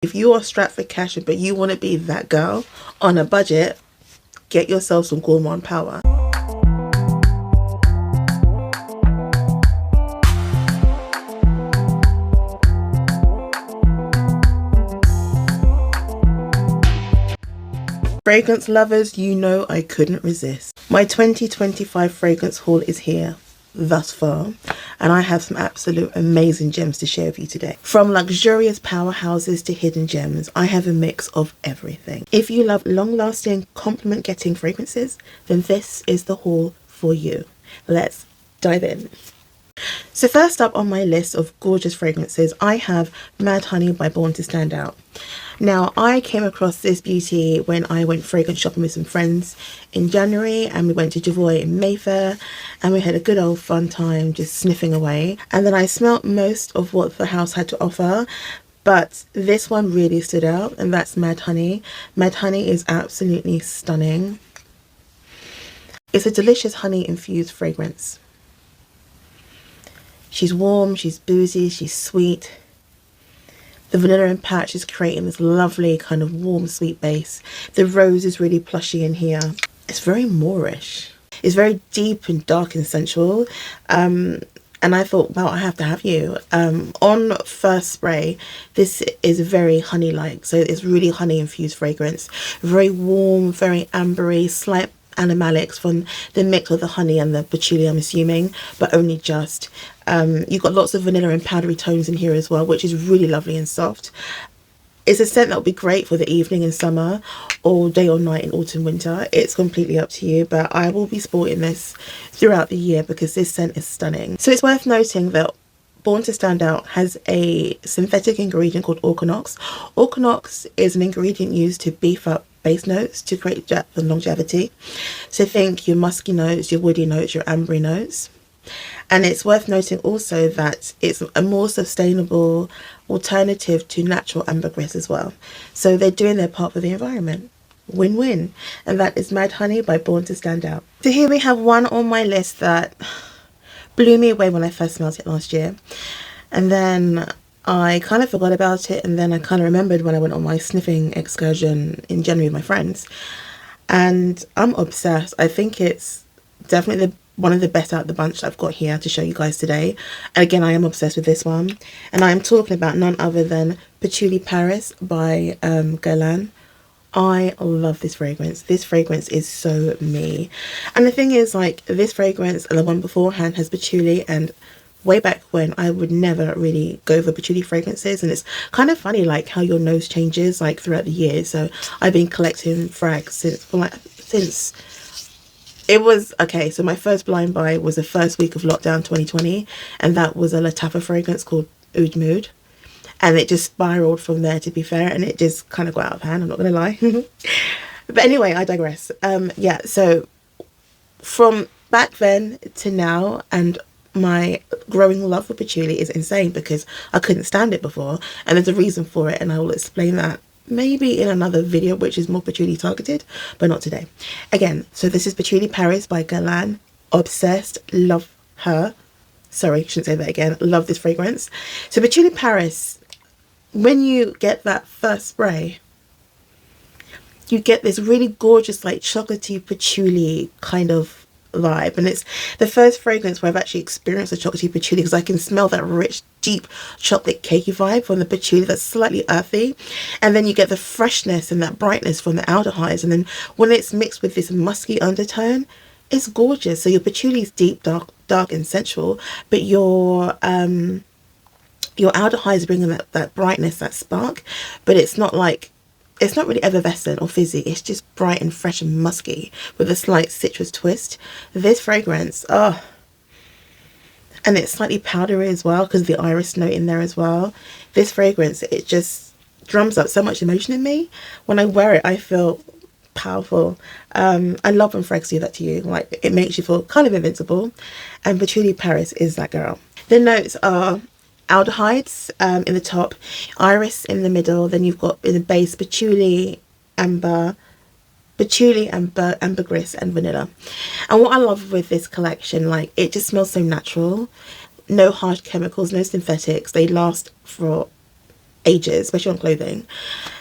If you are strapped for cash but you want to be that girl on a budget, get yourself some Gourmand power. Fragrance lovers, you know I couldn't resist. My 2025 fragrance haul is here thus far, and I have some absolute amazing gems to share with you today. From luxurious powerhouses to hidden gems, I have a mix of everything. If you love long-lasting, compliment-getting fragrances, then this is the haul for you. Let's dive in. So first up on my list of gorgeous fragrances, I have Mad Honey by Born to Stand Out. Now, I came across this beauty when I went fragrance shopping with some friends in January, and we went to Javoy in Mayfair, and we had a good old fun time just sniffing away. And then I smelt most of what the house had to offer, but this one really stood out, and that's Mad Honey. Mad Honey is absolutely stunning. It's a delicious honey-infused fragrance. She's warm, she's boozy, she's sweet. The vanilla and patch is creating this lovely kind of warm, sweet base. The rose is really plushy in here. It's very Moorish. It's very deep and dark and sensual. And I thought, wow, I have to have you. On first spray, this is very honey-like. So it's really honey-infused fragrance. Very warm, very ambery, slight animalics from the mix of the honey and the patchouli, I'm assuming, but only just. You've got lots of vanilla and powdery tones in here as well, which is really lovely and soft. It's a scent that would be great for the evening in summer or day or night in autumn, winter. It's completely up to you, but I will be sporting this throughout the year because this scent is stunning. So it's worth noting that Born to Stand Out has a synthetic ingredient called Orchanox. Orchanox is an ingredient used to beef up base notes to create depth and longevity. So think your musky notes, your woody notes, your ambery notes. And it's worth noting also that it's a more sustainable alternative to natural ambergris as well. So they're doing their part for the environment. Win-win. And that is Mad Honey by Born to Stand Out. So here we have one on my list that blew me away when I first smelled it last year. And then I kind of forgot about it, and then I kind of remembered when I went on my sniffing excursion in January with my friends. And I'm obsessed. I think it's definitely one of the best out of the bunch I've got here to show you guys today. And again, I am obsessed with this one. And I'm talking about none other than Patchouli Paris by Guerlain. I love this fragrance. This fragrance is so me. And the thing is, like, this fragrance and the one beforehand has patchouli, and way back when I would never really go for patchouli fragrances, and it's kind of funny like how your nose changes like throughout the year. So I've been collecting frags since it was okay. So my first blind buy was the first week of lockdown 2020, and that was a Lattafa fragrance called Oud Mood, and it just spiraled from there, to be fair, and it just kind of got out of hand, I'm not gonna lie. But anyway, I digress. Yeah, so from back then to now, and my growing love for patchouli is insane because I couldn't stand it before, and there's a reason for it, and I will explain that maybe in another video which is more patchouli targeted, but not today. Again, so this is Patchouli Paris by Guerlain. Obsessed, love her. Sorry, shouldn't say that again. Love this fragrance. So Patchouli Paris, when you get that first spray, you get this really gorgeous like chocolatey patchouli kind of vibe, and it's the first fragrance where I've actually experienced a chocolatey patchouli, because I can smell that rich, deep chocolate cakey vibe from the patchouli that's slightly earthy, and then you get the freshness and that brightness from the aldehydes, and then when it's mixed with this musky undertone, it's gorgeous. So your patchouli is deep, dark and sensual, but your aldehydes bringing that brightness, that spark, but it's not really effervescent or fizzy. It's just bright and fresh and musky with a slight citrus twist. This fragrance, oh, and it's slightly powdery as well because of the iris note in there as well. This fragrance, it just drums up so much emotion in me. When I wear it, I feel powerful. I love when frags do that to you. Like, it makes you feel kind of invincible, and Patchouli Paris is that girl. The notes are aldehydes in the top, iris in the middle, then you've got in the base patchouli, ambergris and vanilla. And what I love with this collection, like, it just smells so natural. No harsh chemicals, no synthetics. They last for ages, especially on clothing.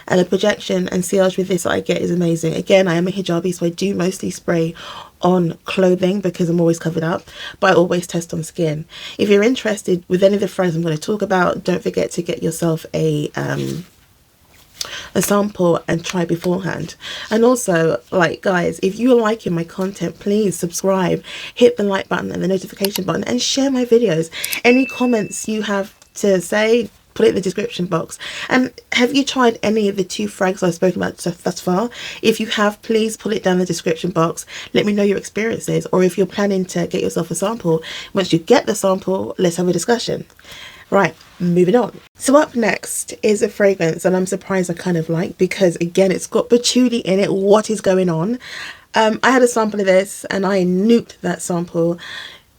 And the projection and sillage with this that I get is amazing. Again, I am a hijabi, so I do mostly spray on clothing because I'm always covered up, but I always test on skin. If you're interested with any of the fragrance I'm going to talk about, don't forget to get yourself a sample and try beforehand. And also, like, guys, if you are liking my content, please subscribe, hit the like button and the notification button, and share my videos. Any comments you have to say, put it in the description box. And have you tried any of the 2 frags I've spoken about thus far? If you have, please put it down in the description box. Let me know your experiences, or if you're planning to get yourself a sample. Once you get the sample, let's have a discussion. Right, moving on. So up next is a fragrance that I'm surprised I kind of like, because again, it's got patchouli in it. What is going on? I had a sample of this and I nuked that sample,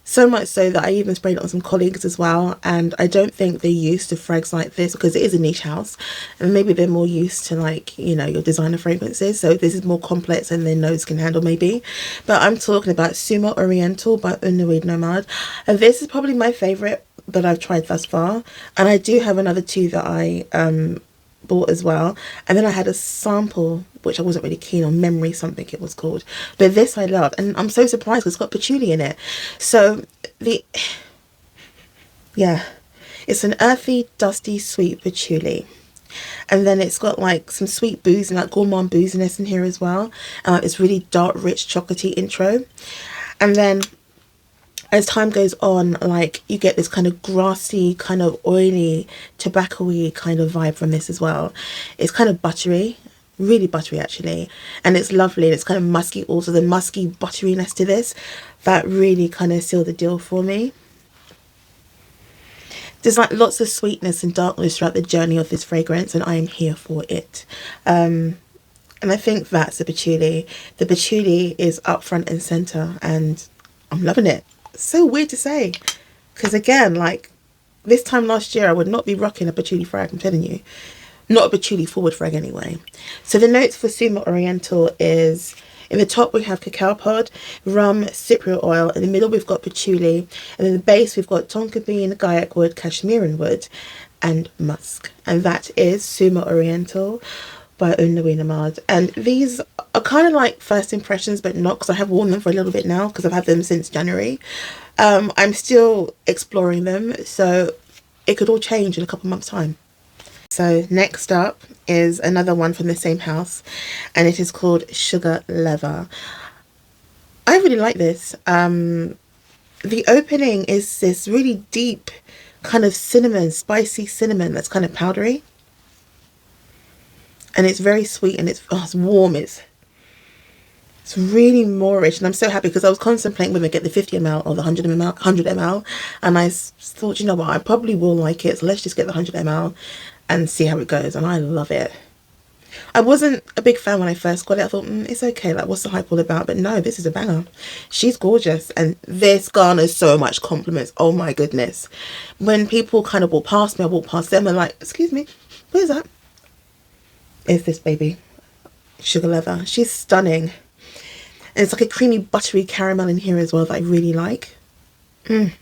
so much so that I even sprayed it on some colleagues as well. And I don't think they're used to frags like this, because it is a niche house and maybe they're more used to, like, you know, your designer fragrances, so this is more complex than their nose can handle maybe. But I'm talking about Suma Oriental by Nuit Nomad, and this is probably my favorite that I've tried thus far. And I do have another 2 that I bought as well, and then I had a sample which I wasn't really keen on, Memory something it was called, but this I love, and I'm so surprised because it's got patchouli in it. So yeah, it's an earthy, dusty, sweet patchouli, and then it's got like some sweet booze and like gourmand booziness in here as well. It's really dark, rich, chocolatey intro, and then as time goes on, like, you get this kind of grassy, kind of oily, tobacco-y kind of vibe from this as well. It's kind of buttery, really buttery actually, and it's lovely. It's kind of musky also, the musky butteriness to this that really kind of sealed the deal for me. There's like lots of sweetness and darkness throughout the journey of this fragrance, and I am here for it. And I think that's the patchouli. The patchouli is up front and center, and I'm loving it. So weird to say, because again, like, this time last year I would not be rocking a patchouli frag, I'm telling you. Not a patchouli forward frag anyway. So the notes for Suma Oriental is, in the top we have cacao pod, rum, cypriot oil. In the middle we've got patchouli, and in the base we've got tonka bean, gaiac wood, cashmeran wood and musk. And that is Suma Oriental by Nuit Nomad. And these are kind of like first impressions, but not, because I have worn them for a little bit now, because I've had them since January. I'm still exploring them, so it could all change in a couple months time. So next up is another one from the same house, and it is called Sugar Leather. I really like this. The opening is this really deep kind of cinnamon, spicy cinnamon that's kind of powdery. And it's very sweet, and it's warm. It's really Moorish, and I'm so happy because I was contemplating whether to get the 50 ml or the 100 ml, and I thought, you know what, I probably will like it, so let's just get the 100 ml and see how it goes. And I love it. I wasn't a big fan when I first got it. I thought, it's okay, like, what's the hype all about? But no, this is a banger. She's gorgeous, and this garners so much compliments. Oh my goodness. When people kind of walk past me, I walk past them and like, excuse me, where's that? Is this baby, Sugar Leather. She's stunning, and it's like a creamy buttery caramel in here as well that I really like. And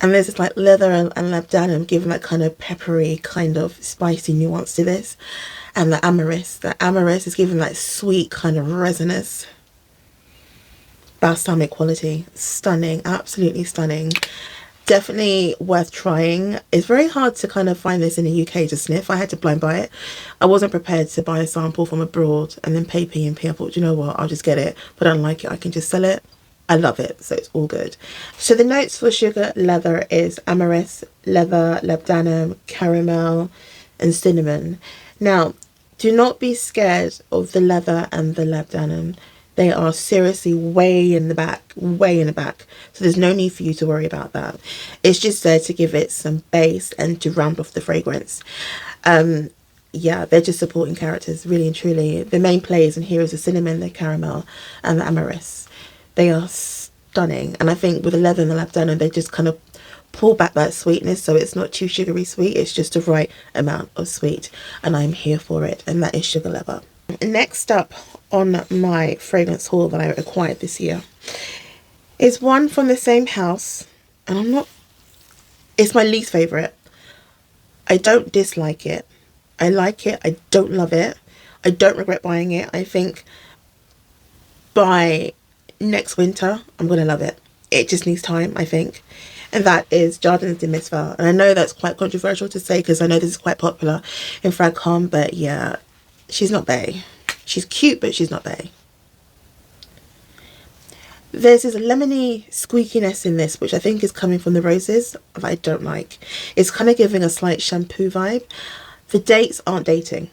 there's this like leather and labdanum giving that kind of peppery, kind of spicy nuance to this. And the amyris is giving that sweet kind of resinous balsamic quality. Stunning, absolutely stunning. Definitely worth trying. It's very hard to kind of find this in the UK to sniff. I had to blind buy it. I wasn't prepared to buy a sample from abroad and then pay P&P. I thought, you know what, I'll just get it. But I don't like it, I can just sell it. I love it, so it's all good. So the notes for Sugar Leather is amyris, leather, labdanum, caramel and cinnamon. Now, do not be scared of the leather and the labdanum. They are seriously way in the back, way in the back. So there's no need for you to worry about that. It's just there to give it some base and to round off the fragrance. Yeah, they're just supporting characters, really and truly. The main players in here is the cinnamon, the caramel and the amyris. They are stunning. And I think with the leather and the labdanum, they just kind of pull back that sweetness, so it's not too sugary sweet. It's just the right amount of sweet, and I'm here for it. And that is Sugar Leather. Next up on my fragrance haul that I acquired this year is one from the same house, and it's my least favorite, I don't dislike it. I like it. I don't love it. I don't regret buying it. I think by next winter, I'm going to love it. It just needs time, I think. And that is Jardins de Misfah. And I know that's quite controversial to say because I know this is quite popular in Fragcom, but yeah, she's not bae. She's cute, but she's not bae. There's this lemony squeakiness in this, which I think is coming from the roses that I don't like. It's kind of giving a slight shampoo vibe. The dates aren't dating.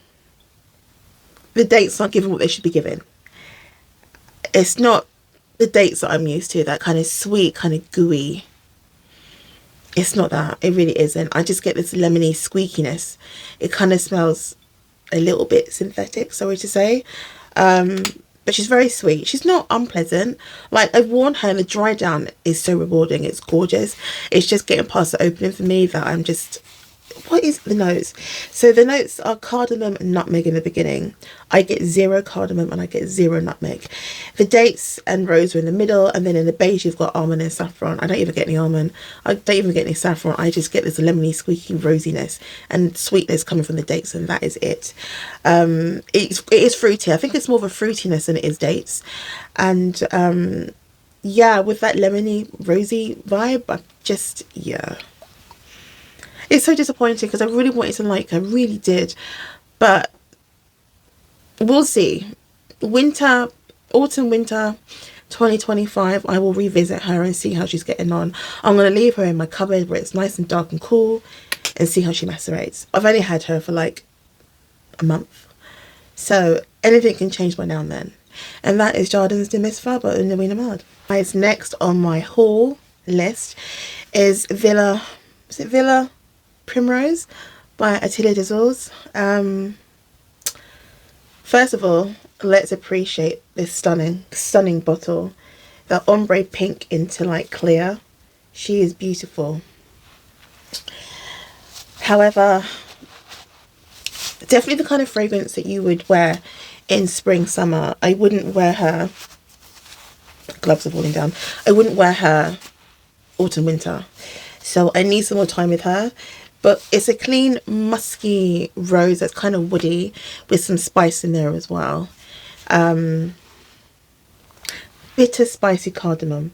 The dates aren't giving what they should be giving. It's not the dates that I'm used to, that kind of sweet, kind of gooey. It's not that. It really isn't. I just get this lemony squeakiness. It kind of smells a little bit synthetic, sorry to say. But she's very sweet. She's not unpleasant. Like, I've worn her and the dry down is so rewarding. It's gorgeous. It's just getting past the opening for me that I'm just... What is the notes? So the notes are cardamom and nutmeg in the beginning. I get 0 cardamom and I get 0 nutmeg. The dates and rose are in the middle, and then in the base you've got almond and saffron. I don't even get any almond. I don't even get any saffron. I just get this lemony, squeaky rosiness and sweetness coming from the dates, and that is it. It is fruity. I think it's more of a fruitiness than it is dates. And yeah, with that lemony, rosy vibe, I just, yeah. It's so disappointing because I really wanted to like her, really did. But we'll see. Autumn, winter 2025, I will revisit her and see how she's getting on. I'm going to leave her in my cupboard where it's nice and dark and cool and see how she macerates. I've only had her for like a month. So anything can change by now and then. And that is Jardins de Misfah by Nomad. Next on my haul list is Villa Primrose by Atelier des Eaux. First of all, let's appreciate this stunning bottle. The ombre pink into like clear. She is beautiful. However, definitely the kind of fragrance that you would wear in spring, summer. I wouldn't wear her, gloves are falling down. I wouldn't wear her autumn, winter. So I need some more time with her. But it's a clean, musky rose that's kind of woody with some spice in there as well. Bitter, spicy cardamom.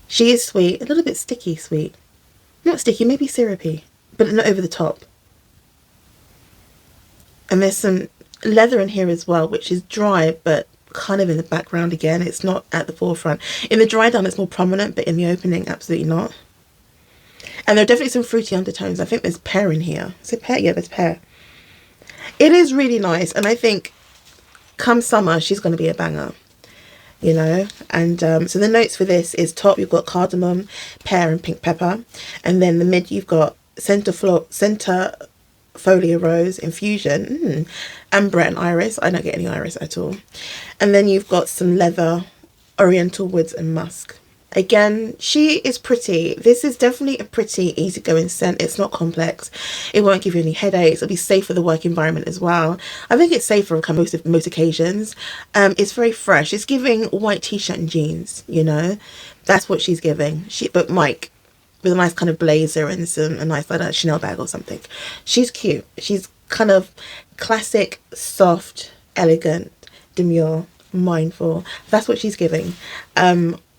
She is sweet, a little bit sticky sweet. Not sticky, maybe syrupy, but not over the top. And there's some leather in here as well, which is dry, but kind of in the background again. It's not at the forefront. In the dry down, it's more prominent, but in the opening, absolutely not. And there are definitely some fruity undertones. I think there's pear in here. Is it pear? Yeah, there's pear. It is really nice. And I think come summer, she's going to be a banger. You know? And so the notes for this is top, you've got cardamom, pear and pink pepper. And then the mid, you've got center folia rose, infusion, amber and iris. I don't get any iris at all. And then you've got some leather, oriental woods and musk. Again, she is pretty. This is definitely a pretty easygoing scent. It's not complex. It won't give you any headaches. It'll be safe for the work environment as well. I think it's safe for most occasions. It's very fresh. It's giving white t-shirt and jeans, you know. That's what she's giving. But Mike, with a nice kind of blazer and a nice like Chanel bag or something. She's cute. She's kind of classic, soft, elegant, demure, mindful. That's what she's giving.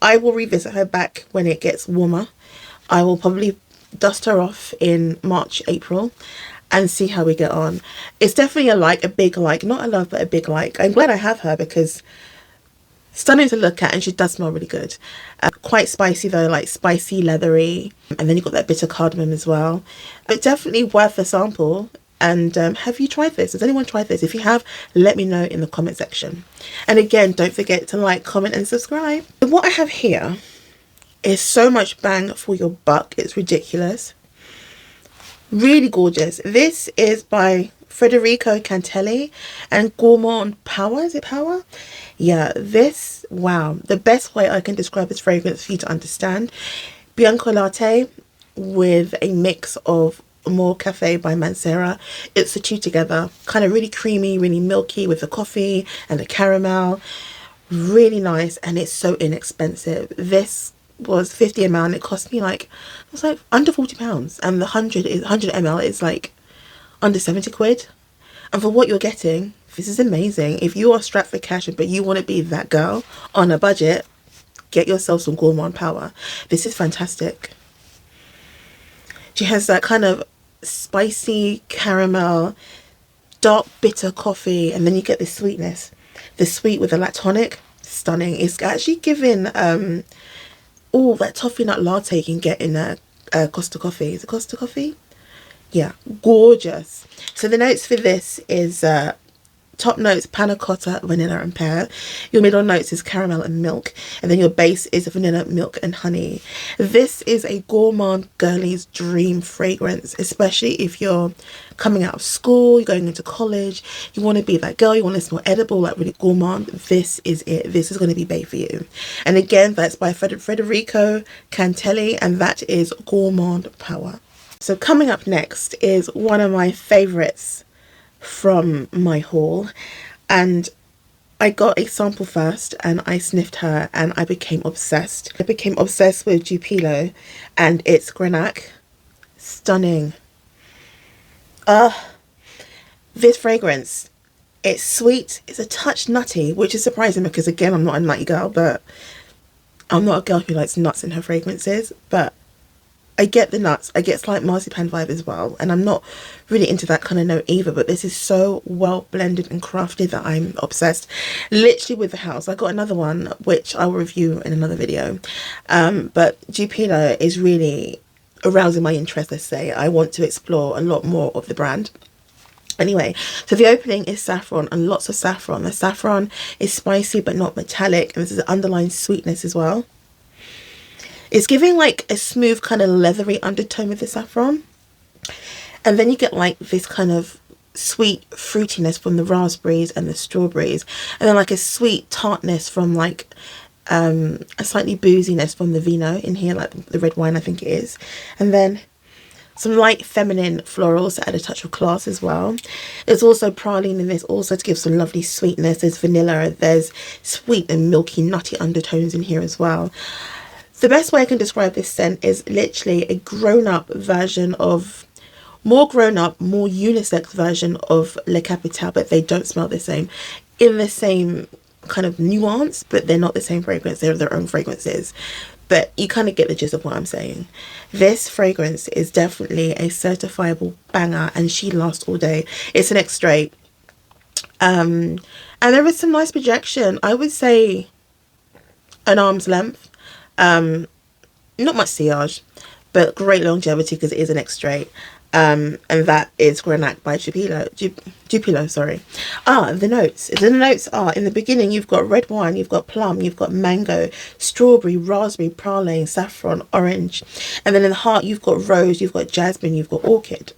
I will revisit her back when it gets warmer. I will probably dust her off in March, April and see how we get on. It's definitely a big like, not a love, but a big like. I'm glad I have her because stunning to look at and she does smell really good. Quite spicy though, like spicy, leathery. And then you've got that bitter cardamom as well. But definitely worth a sample. And have you tried this? Has anyone tried this? If you have, let me know in the comment section. And again, don't forget to like, comment and subscribe. What I have here is so much bang for your buck. It's ridiculous. Really gorgeous. This is by Federico Cantelli and Gourmand Power. Is it Power? Yeah, this, wow. The best way I can describe this fragrance for you to understand. Bianco Latte with a mix of More Cafe by Mancera. It's the two together, kind of really creamy, really milky with the coffee and the caramel. Really nice, and it's so inexpensive. This was 50 ml and it cost me like, it was like under £40, and the 100 ml is like under 70 quid. And for what you're getting, this is amazing. If you are strapped for cash but you want to be that girl on a budget, get yourself some Gourmand Power. This is fantastic. She has that kind of spicy caramel, dark bitter coffee, and then you get this sweetness. The sweet with the lactonic, stunning. It's actually giving all that toffee nut latte you can get in a Costa Coffee. Is it Costa Coffee? Yeah, gorgeous. So the notes for this is top notes panna cotta, vanilla and pear. Your middle notes is caramel and milk, and then your base is vanilla, milk and honey. This is a gourmand girlie's dream fragrance, especially if you're coming out of school, you're going into college, you want to be that girl, you want to smell edible, like really gourmand. This is it. This is going to be bae for you. And again, that's by Federico Cantelli, and that is Gourmand Power. So coming up next is one of my favorites from my haul, and I got a sample first and I sniffed her and I became obsessed. I became obsessed with Jupilo, and it's Grenache. Stunning. This fragrance, it's sweet, it's a touch nutty, which is surprising because again, I'm not a nutty girl, but I'm not a girl who likes nuts in her fragrances, but I get the nuts, I get slight marzipan vibe as well, and I'm not really into that kind of note either, but this is so well blended and crafted that I'm obsessed. Literally with the house, I got another one which I will review in another video, but Jupilo is really arousing my interest, let's say. I want to explore a lot more of the brand. Anyway, so the opening is saffron, and lots of saffron. The saffron is spicy but not metallic, and this is an underlying sweetness as well. It's giving like a smooth kind of leathery undertone with the saffron, and then you get like this kind of sweet fruitiness from the raspberries and the strawberries, and then like a sweet tartness from like a slightly booziness from the vino in here, like the red wine I think it is, and then some light feminine florals to add a touch of class as well. There's also praline in this also to give some lovely sweetness. There's vanilla, there's sweet and milky nutty undertones in here as well. The best way I can describe this scent is literally a grown-up version of, more grown-up, more unisex version of Le Capitale, but they don't smell the same. In the same kind of nuance, but they're not the same fragrance. They're their own fragrances. But you kind of get the gist of what I'm saying. This fragrance is definitely a certifiable banger, and she lasts all day. It's an extrait. And there is some nice projection. I would say an arm's length. Not much sillage, but great longevity because it is an extrait. And that is Grenache by Jupilo, sorry. The notes. The notes are, in the beginning, you've got red wine, you've got plum, you've got mango, strawberry, raspberry, praline, saffron, orange. And then in the heart, you've got rose, you've got jasmine, you've got orchid.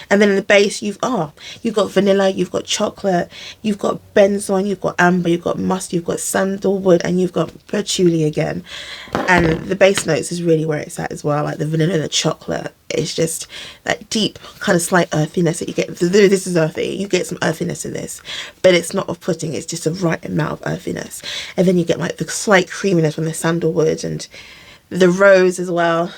And then in the base, you've got vanilla, you've got chocolate, you've got benzoin, you've got amber, you've got musk, you've got sandalwood, and you've got patchouli again. And the base notes is really where it's at as well, like the vanilla and the chocolate. It's just that deep kind of slight earthiness that you get. This is earthy. You get some earthiness in this, but it's not off-putting. It's just a right amount of earthiness. And then you get like the slight creaminess from the sandalwood and the rose as well.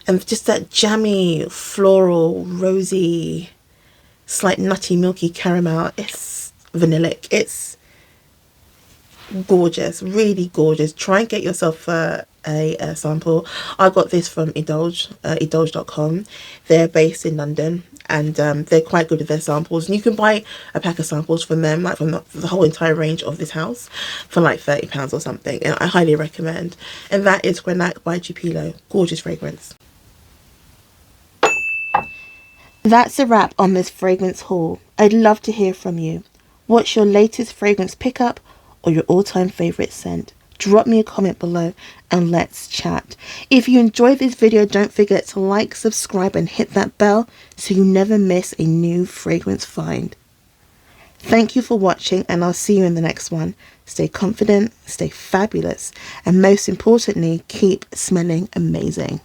And just that jammy, floral, rosy, slight nutty, milky caramel. It's vanillic. It's gorgeous, really gorgeous. Try and get yourself a sample. I got this from indulge.com. They're based in London, and they're quite good with their samples. And you can buy a pack of samples from them, like from the whole entire range of this house, for like £30 or something. And I highly recommend. And that is Grenache by Jupilo. Gorgeous fragrance. That's a wrap on this fragrance haul. I'd love to hear from you. What's your latest fragrance pickup or your all-time favorite scent? Drop me a comment below and let's chat. If you enjoyed this video, don't forget to like, subscribe and hit that bell so you never miss a new fragrance find. Thank you for watching, and I'll see you in the next one. Stay confident, stay fabulous, and most importantly, keep smelling amazing.